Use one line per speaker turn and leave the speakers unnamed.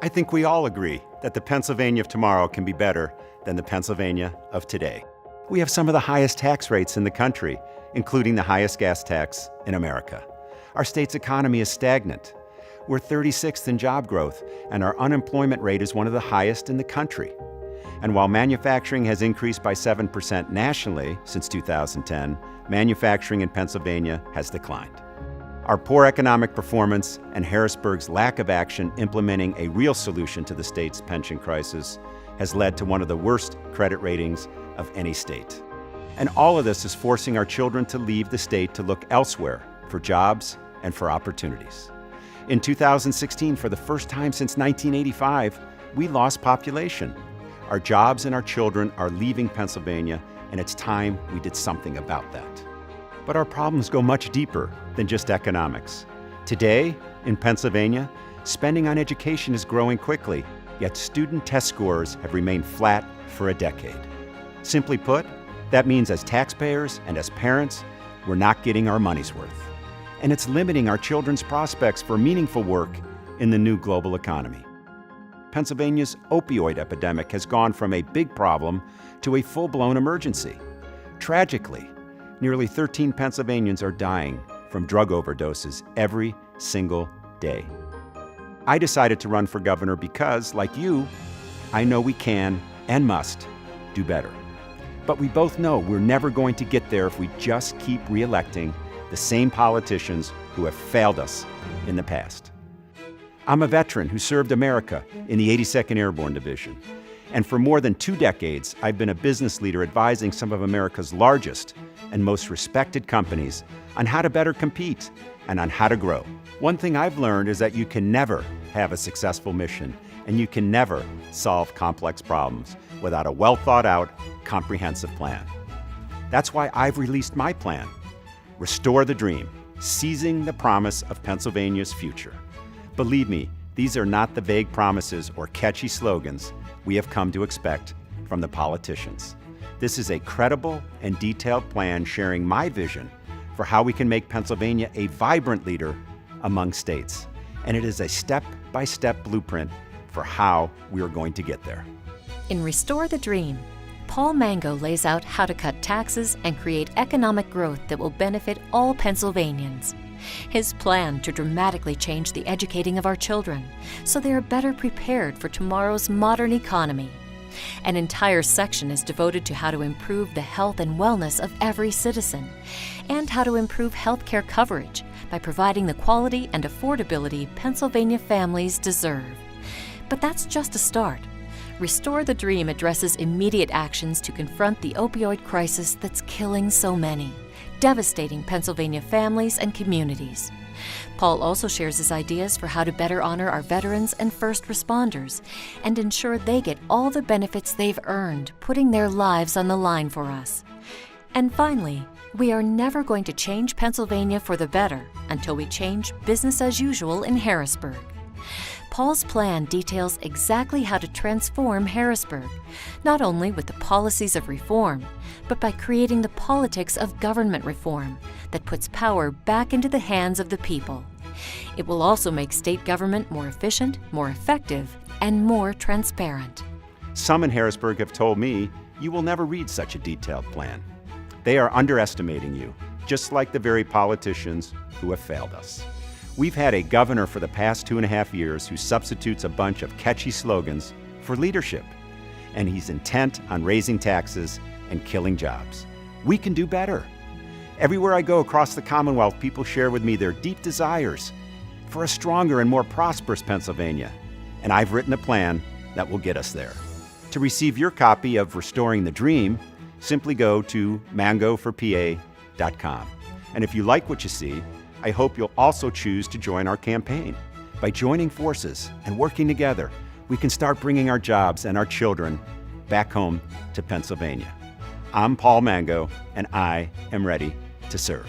I think we all agree that the Pennsylvania of tomorrow can be better than the Pennsylvania of today. We have some of the highest tax rates in the country, including the highest gas tax in America. Our state's economy is stagnant. We're 36th in job growth, and our unemployment rate is one of the highest in the country. And while manufacturing has increased by 7% nationally since 2010, manufacturing in Pennsylvania has declined. Our poor economic performance and Harrisburg's lack of action implementing a real solution to the state's pension crisis has led to one of the worst credit ratings of any state. And all of this is forcing our children to leave the state to look elsewhere for jobs and for opportunities. In 2016, for the first time since 1985, we lost population. Our jobs and our children are leaving Pennsylvania, and it's time we did something about that. But our problems go much deeper than just economics. Today, in Pennsylvania, spending on education is growing quickly, yet student test scores have remained flat for a decade. Simply put, that means as taxpayers and as parents, we're not getting our money's worth. And it's limiting our children's prospects for meaningful work in the new global economy. Pennsylvania's opioid epidemic has gone from a big problem to a full-blown emergency. Tragically, nearly 13 Pennsylvanians are dying from drug overdoses every single day. I decided to run for governor because, like you, I know we can and must do better. But we both know we're never going to get there if we just keep re-electing the same politicians who have failed us in the past. I'm a veteran who served America in the 82nd Airborne Division. And for more than 2 decades, I've been a business leader advising some of America's largest and most respected companies on how to better compete and on how to grow. One thing I've learned is that you can never have a successful mission, and you can never solve complex problems without a well-thought-out, comprehensive plan. That's why I've released my plan, Restore the Dream, Seizing the Promise of Pennsylvania's Future. Believe me, these are not the vague promises or catchy slogans we have come to expect from the politicians. This is a credible and detailed plan sharing my vision for how we can make Pennsylvania a vibrant leader among states. And it is a step-by-step blueprint for how we are going to get there.
In Restore the Dream, Paul Mango lays out how to cut taxes and create economic growth that will benefit all Pennsylvanians. His plan to dramatically change the educating of our children so they are better prepared for tomorrow's modern economy. An entire section is devoted to how to improve the health and wellness of every citizen and how to improve healthcare coverage by providing the quality and affordability Pennsylvania families deserve. But that's just a start. Restore the Dream addresses immediate actions to confront the opioid crisis that's killing so many, devastating Pennsylvania families and communities. Paul also shares his ideas for how to better honor our veterans and first responders and ensure they get all the benefits they've earned, putting their lives on the line for us. And finally, we are never going to change Pennsylvania for the better until we change business as usual in Harrisburg. Paul's plan details exactly how to transform Harrisburg, not only with the policies of reform, but by creating the politics of government reform that puts power back into the hands of the people. It will also make state government more efficient, more effective, and more transparent.
Some in Harrisburg have told me you will never read such a detailed plan. They are underestimating you, just like the very politicians who have failed us. We've had a governor for the past 2.5 years who substitutes a bunch of catchy slogans for leadership, and he's intent on raising taxes and killing jobs. We can do better. Everywhere I go across the Commonwealth, people share with me their deep desires for a stronger and more prosperous Pennsylvania, and I've written a plan that will get us there. To receive your copy of Restoring the Dream, simply go to mangoforpa.com. And if you like what you see, I hope you'll also choose to join our campaign. By joining forces and working together, we can start bringing our jobs and our children back home to Pennsylvania. I'm Paul Mango, and I am ready to serve.